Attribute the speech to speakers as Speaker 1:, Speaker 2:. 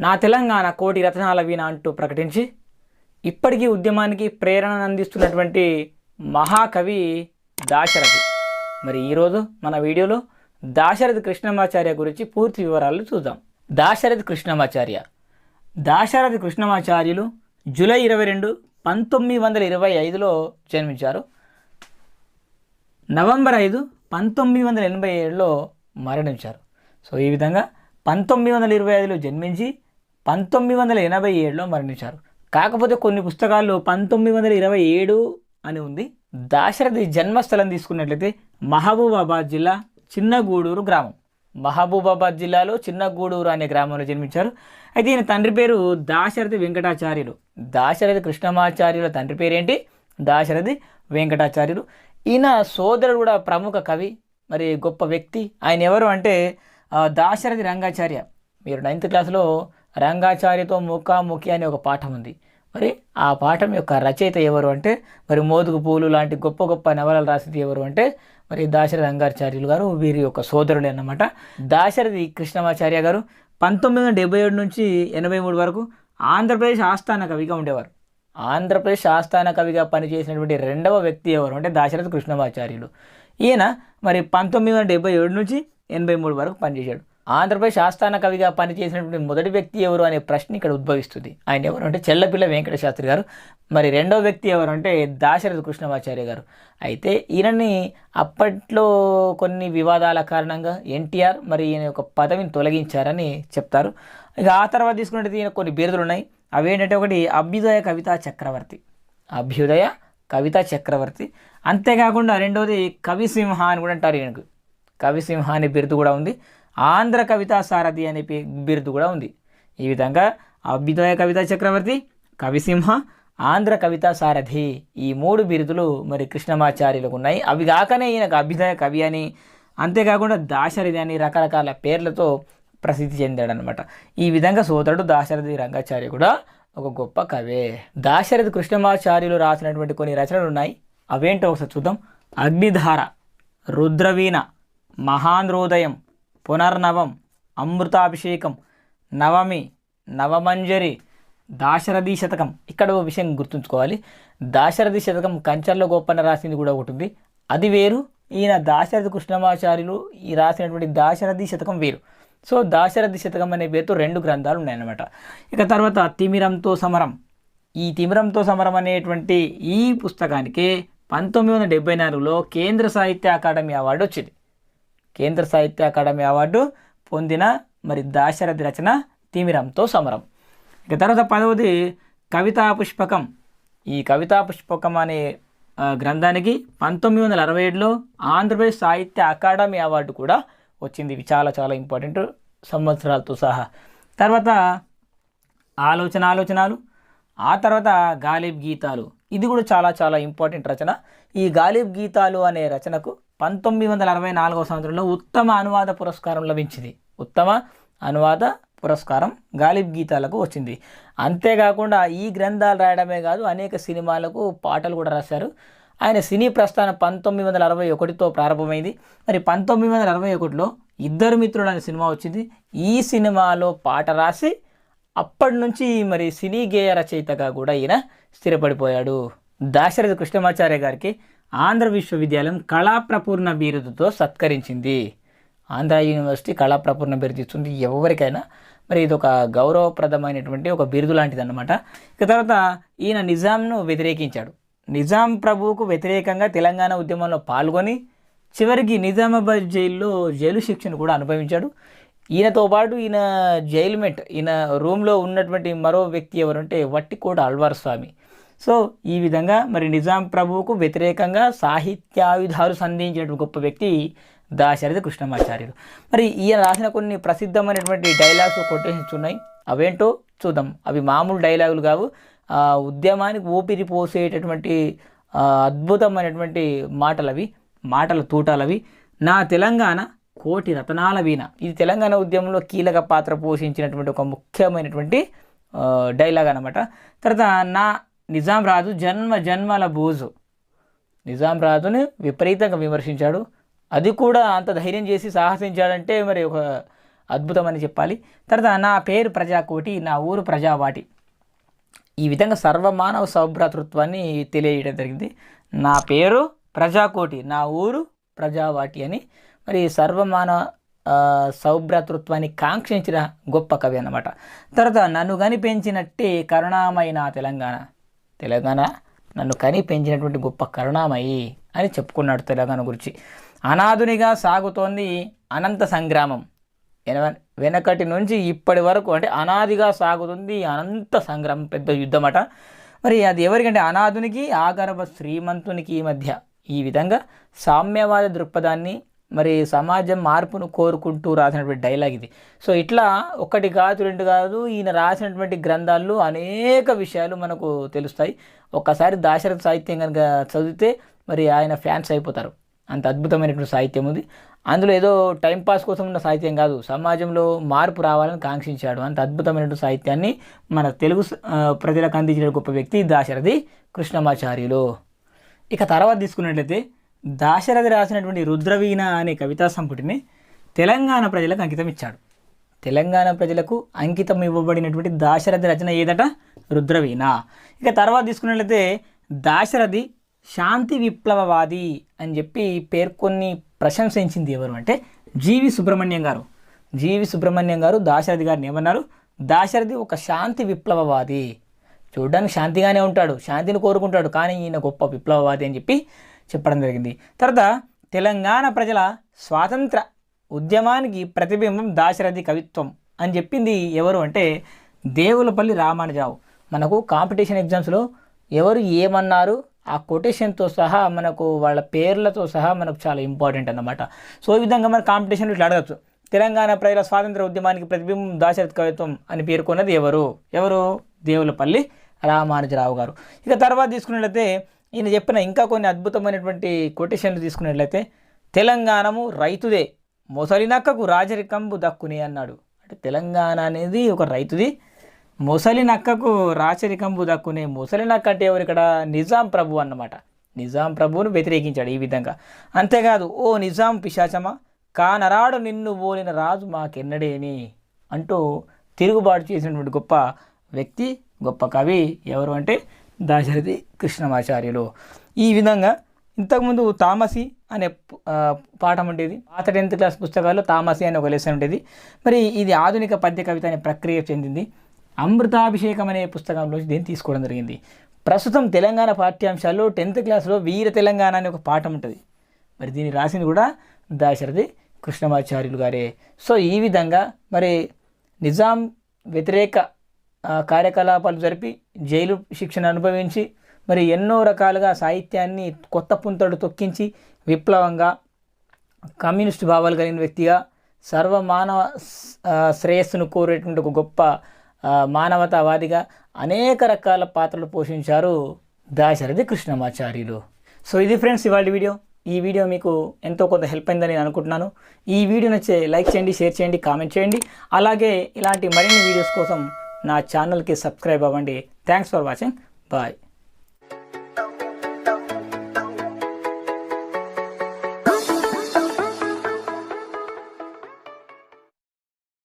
Speaker 1: నా తెలంగాణ కోటి రత్నాల వీణ అంటూ ప్రకటించి ఇప్పటికీ ఉద్యమానికి ప్రేరణను అందిస్తున్నటువంటి మహాకవి దాశరథి. మరి ఈరోజు మన వీడియోలో దాశరథి కృష్ణమాచార్య గురించి పూర్తి వివరాలు చూద్దాం. దాశరథి కృష్ణమాచార్యులు జూలై 22, 1925లో జన్మించారు. నవంబర్ 5, 1987లో మరణించారు. సో ఈ విధంగా 1925లో జన్మించి 1987లో మరణించారు. కాకపోతే కొన్ని పుస్తకాల్లో 1927 అని ఉంది. దాశరథి జన్మస్థలం తీసుకున్నట్లయితే మహబూబాబాద్ జిల్లా చిన్నగూడూరు గ్రామం. మహబూబాబాద్ జిల్లాలో చిన్నగూడూరు అనే గ్రామంలో జన్మించారు. అయితే ఈయన తండ్రి పేరు దాశరథి వెంకటాచార్యులు. దాశరథి కృష్ణమాచార్యుల తండ్రి పేరేంటి? దాశరథి వెంకటాచార్యులు. ఈయన సోదరుడు కూడా ప్రముఖ కవి, మరి గొప్ప వ్యక్తి. ఆయన ఎవరు అంటే దాశరథి రంగాచార్య. మీరు 9th క్లాస్లో రంగాచార్యతో ముఖాముఖి అనే ఒక పాఠం ఉంది. మరి ఆ పాఠం యొక్క రచయిత ఎవరు అంటే, మరి మోదుగు పూలు లాంటి గొప్ప గొప్ప నవలలు రాసింది ఎవరు అంటే, మరి దాశరథి రంగాచార్యులు గారు. వీరి యొక్క సోదరుడే అన్నమాట. దాశరథి కృష్ణమాచార్య గారు 1977 నుంచి 83 వరకు ఆంధ్రప్రదేశ్ ఆస్థాన కవిగా ఉండేవారు. ఆంధ్రప్రదేశ్ ఆస్థాన కవిగా పనిచేసినటువంటి రెండవ వ్యక్తి ఎవరు అంటే దాశరథి కృష్ణమాచార్యులు. ఈయన మరి 1977 నుంచి 83 వరకు పనిచేశాడు. ఆంధ్రప్రదేశ్ ఆస్థాన కవిగా పనిచేసినటువంటి మొదటి వ్యక్తి ఎవరు అనే ప్రశ్న ఇక్కడ ఉద్భవిస్తుంది. ఆయన ఎవరు అంటే చెల్లపిల్ల వెంకట శాస్త్రి గారు. మరి రెండవ వ్యక్తి ఎవరు అంటే దాశరథి కృష్ణమాచార్య గారు. అయితే ఈయనని అప్పట్లో కొన్ని వివాదాల కారణంగా ఎన్టీఆర్ మరి ఈయన యొక్క పదవిని తొలగించారని చెప్తారు. ఇక ఆ తర్వాత తీసుకున్నట్టు ఈయన కొన్ని బిరుదులు ఉన్నాయి. అవేంటంటే ఒకటి అభ్యుదయ కవితా చక్రవర్తి. అంతేకాకుండా రెండవది కవిసింహ అని కూడా అంటారు. ఈయనకు కవిసింహ అనే బిరుదు కూడా ఉంది. ఆంధ్ర కవితా సారథి అనే బిరుదు కూడా ఉంది. ఈ విధంగా అభ్యుదయ కవితా చక్రవర్తి, కవిసింహ, ఆంధ్ర కవితా సారథి, ఈ 3 బిరుదులు మరి కృష్ణమాచార్యులకు ఉన్నాయి. అవి కాకనే ఈయనకు అభ్యుదయ కవి అని, అంతేకాకుండా దాశరథి అని రకరకాల పేర్లతో ప్రసిద్ధి చెందాడనమాట. ఈ విధంగా సోదరుడు దాశరథి రంగాచార్య కూడా ఒక గొప్ప కవే. దాశరథి కృష్ణమాచార్యులు రాసినటువంటి కొన్ని రచనలు ఉన్నాయి. అవేంటో ఒకసారి చూద్దాం. అగ్నిధార, రుద్రవీణ, మహాంధ్రోదయం, పునర్నవం, అమృతాభిషేకం, నవమి, నవమంజరి, దాశరథి శతకం. ఇక్కడ ఒక విషయం గుర్తుంచుకోవాలి. దాశరథి శతకం కంచర్ల గోపన్న రాసింది కూడా ఒకటి ఉంది. అది వేరు. ఈయన దాశరథి కృష్ణమాచార్యులు ఈ రాసినటువంటి దాశరథి శతకం వేరు. సో దాశరథి శతకం అనే పేరుతో 2 గ్రంథాలు ఉన్నాయన్నమాట. ఇక తర్వాత తిమిరంతో సమరం. ఈ తిమిరంతో సమరం అనేటువంటి ఈ పుస్తకానికి 1974లో కేంద్ర సాహిత్య అకాడమీ అవార్డు వచ్చింది. కేంద్ర సాహిత్య అకాడమీ అవార్డు పొందిన మరి దాశరథి రచన తిమిరంతో సమరం. ఇక తర్వాత 10వది కవితా పుష్పకం. ఈ కవితా పుష్పకం అనే గ్రంథానికి 1967లో ఆంధ్రప్రదేశ్ సాహిత్య అకాడమీ అవార్డు కూడా వచ్చింది. ఇవి చాలా చాలా ఇంపార్టెంట్ సంవత్సరాలతో సహా. తర్వాత ఆలోచనలు, ఆ తర్వాత గాలిబ్ గీతాలు. ఇది కూడా చాలా చాలా ఇంపార్టెంట్ రచన. ఈ గాలిబ్ గీతాలు అనే రచనకు 1964వ సంవత్సరంలో ఉత్తమ అనువాద పురస్కారం లభించింది. ఉత్తమ అనువాద పురస్కారం గాలిబ్ గీతాలకు వచ్చింది. అంతేకాకుండా ఈ గ్రంథాలు రాయడమే కాదు, అనేక సినిమాలకు పాటలు కూడా రాశారు. ఆయన సినీ ప్రస్థానం 1961తో ప్రారంభమైంది. మరి 1961లో ఇద్దరు మిత్రులు అనే సినిమా వచ్చింది. ఈ సినిమాలో పాట రాసి అప్పటి నుంచి మరి సినీ గేయ రచయితగా కూడా ఈయన స్థిరపడిపోయాడు. దాశరథి కృష్ణమాచార్య గారికి ఆంధ్ర విశ్వవిద్యాలయం కళాప్రపూర్ణ బిరుదుతో సత్కరించింది. ఆంధ్ర యూనివర్సిటీ కళాప్రపూర్ణ బిరుదు ఇస్తుంది ఎవరికైనా. మరి ఇది ఒక గౌరవప్రదమైనటువంటి ఒక బిరుదు లాంటిది అన్నమాట. ఇక తర్వాత ఈయన నిజాంను వ్యతిరేకించాడు. నిజాం ప్రభువుకు వ్యతిరేకంగా తెలంగాణ ఉద్యమంలో పాల్గొని చివరికి నిజామాబాద్ జైలు శిక్షను కూడా అనుభవించాడు. ఈయనతో పాటు ఈయన జైలుమేట్, ఈయన రూమ్లో ఉన్నటువంటి మరో వ్యక్తి ఎవరంటే వట్టికోట అల్వార్ స్వామి. సో ఈ విధంగా మరి నిజాం ప్రభువుకు వ్యతిరేకంగా సాహిత్యాయుధాలు సంధించినటువంటి గొప్ప వ్యక్తి దాశరథి కృష్ణమాచార్యులు. మరి ఈయన రాసిన కొన్ని ప్రసిద్ధమైనటువంటి డైలాగ్స్, కొటేషన్స్ ఉన్నాయి. అవేంటో చూద్దాం. అవి మామూలు డైలాగులు కావు, ఉద్యమానికి ఊపిరి పోసేటటువంటి అద్భుతమైనటువంటి మాటల తూటాలవి. నా తెలంగాణ కోటి రతనాల వీణ. ఇది తెలంగాణ ఉద్యమంలో కీలక పాత్ర పోషించినటువంటి ఒక ముఖ్యమైనటువంటి డైలాగ్ అన్నమాట. తర్వాత నా నిజాం రాజు జన్మల బూజు. నిజాం రాజుని విపరీతంగా విమర్శించాడు. అది కూడా అంత ధైర్యం చేసి సాహసించాడంటే మరి ఒక అద్భుతం అని చెప్పాలి. తర్వాత నా పేరు ప్రజాకోటి, నా ఊరు ప్రజావాటి. ఈ విధంగా సర్వమానవ సౌభ్రాతృత్వాన్ని తెలియజేయడం జరిగింది. నా పేరు ప్రజాకోటి, నా ఊరు ప్రజావాటి అని మరి సర్వమానవ సౌభ్రాతృత్వాన్ని కాంక్షించిన గొప్ప కవి అన్నమాట. తర్వాత నన్ను కని పెంచినట్టే కరుణామయి నా తెలంగాణ నన్ను కని పెంచినటువంటి గొప్ప కరుణామయి అని చెప్పుకున్నాడు తెలంగాణ గురించి. అనాథునిగా సాగుతోంది అనంత సంగ్రామం. వెనకటి నుంచి ఇప్పటి వరకు అంటే అనాదిగా సాగుతుంది అనంత సంగ్రామం, పెద్ద యుద్ధం అట. మరి అది ఎవరికంటే అనాథునికి ఆగర్భ శ్రీమంతునికి మధ్య. ఈ విధంగా సామ్యవాద దృక్పథాన్ని మరి సమాజం మార్పును కోరుకుంటూ రాసినటువంటి డైలాగ్ ఇది. సో ఇట్లా ఒకటి కాదు రెండు కాదు, ఈయన రాసినటువంటి గ్రంథాల్లో అనేక విషయాలు మనకు తెలుస్తాయి. ఒక్కసారి దాశరథి సాహిత్యం కనుక చదివితే మరి ఆయన ఫ్యాన్స్ అయిపోతారు. అంత అద్భుతమైనటువంటి సాహిత్యం ఉంది. అందులో ఏదో టైంపాస్ కోసం ఉన్న సాహిత్యం కాదు, సమాజంలో మార్పు రావాలని కాంక్షించాడు. అంత అద్భుతమైనటువంటి సాహిత్యాన్ని మన తెలుగు ప్రజలకు అందించిన గొప్ప వ్యక్తి దాశరథి కృష్ణమాచార్యులు. ఇక తర్వాత తీసుకున్నట్లయితే దాశరథి రాసినటువంటి రుద్రవీణ అనే కవితా సంపుటిని తెలంగాణ ప్రజలకు అంకితం ఇచ్చాడు. తెలంగాణ ప్రజలకు అంకితం ఇవ్వబడినటువంటి దాశరథి రచన ఏదట? రుద్రవీణ. ఇక తర్వాత తీసుకున్నట్లయితే దాశరథి శాంతి విప్లవవాది అని చెప్పి పేర్కొని ప్రశంసించింది ఎవరు అంటే జీవి సుబ్రహ్మణ్యం గారు. జీవి సుబ్రహ్మణ్యం గారు దాశరథి గారిని ఏమన్నారు? దాశరథి ఒక శాంతి విప్లవవాది, చూడడానికి శాంతిగానే ఉంటాడు, శాంతిని కోరుకుంటాడు, కానీ ఈయన గొప్ప విప్లవవాది అని చెప్పి చెప్పడం జరిగింది. తర్వాత తెలంగాణ ప్రజల స్వాతంత్ర ఉద్యమానికి ప్రతిబింబం దాశరథి కవిత్వం అని చెప్పింది ఎవరు అంటే దేవులపల్లి రామానుజరావు. మనకు కాంపిటీషన్ ఎగ్జామ్స్లో ఎవరు ఏమన్నారు ఆ కొటేషన్తో సహా మనకు వాళ్ళ పేర్లతో సహా మనకు చాలా ఇంపార్టెంట్ అన్నమాట. సో ఈ విధంగా మన కాంపిటీషన్లో ఇట్లా అడగచ్చు, తెలంగాణ ప్రజల స్వాతంత్ర ఉద్యమానికి ప్రతిబింబం దాశరథి కవిత్వం అని పేర్కొన్నది ఎవరు? దేవులపల్లి రామానుజరావు గారు. ఇక తర్వాత తీసుకున్నట్లయితే ఈయన చెప్పిన ఇంకా కొన్ని అద్భుతమైనటువంటి కొటేషన్లు తీసుకున్నట్లయితే తెలంగాణము రైతుదే, మొసలినక్కకు రాజరికంబు దక్కుని అన్నాడు. అంటే తెలంగాణ అనేది ఒక రైతుది, మొసలి నక్కకు రాచరికంబు దక్కునే. మొసలి నక్క అంటే ఎవరు ఇక్కడ? నిజాం ప్రభు అన్నమాట. నిజాం ప్రభువును వ్యతిరేకించాడు ఈ విధంగా. అంతేకాదు, ఓ నిజాం పిశాచమా కానరాడు నిన్ను పోలిన రాజు మాకెన్నడేని అంటూ తిరుగుబాటు చేసినటువంటి గొప్ప వ్యక్తి, గొప్ప కవి ఎవరు అంటే దాశరథి కృష్ణమాచార్యులు. ఈ విధంగా ఇంతకుముందు తామసి అనే పాఠం ఉండేది. పాత 10th క్లాస్ పుస్తకాల్లో తామసి అనే ఒక లెసన్ ఉండేది. మరి ఇది ఆధునిక పద్య కవిత అనే ప్రక్రియ చెందింది. అమృతాభిషేకం అనే పుస్తకంలో దీన్ని తీసుకోవడం జరిగింది. ప్రస్తుతం తెలంగాణ పాఠ్యాంశాల్లో 10th క్లాస్లో వీర తెలంగాణ అనే ఒక పాఠం ఉంటుంది. మరి దీన్ని రాసింది కూడా దాశరథి కృష్ణమాచార్యులు గారే. సో ఈ విధంగా మరి నిజాం వ్యతిరేక కార్యకలాపాలు జరిపి జైలు శిక్షణ అనుభవించి మరి ఎన్నో రకాలుగా సాహిత్యాన్ని కొత్త పుంతడు తొక్కించి విప్లవంగా కమ్యూనిస్ట్ భావాలు కలిగిన వ్యక్తిగా సర్వమానవ శ్రేయస్సును కోరేటువంటి ఒక గొప్ప మానవతావాదిగా అనేక రకాల పాత్రలు పోషించారు దాశరథి కృష్ణమాచార్యులు. సో ఇది ఫ్రెండ్స్ ఇవాళ వీడియో. ఈ వీడియో మీకు ఎంతో కొంత హెల్ప్ అయిందని నేను అనుకుంటున్నాను. ఈ వీడియో నచ్చే లైక్ చేయండి, షేర్ చేయండి, కామెంట్ చేయండి. అలాగే ఇలాంటి మరిన్ని వీడియోస్ కోసం నా ఛానల్కి సబ్స్క్రైబ్ అవ్వండి. Thanks for watching. బాయ్.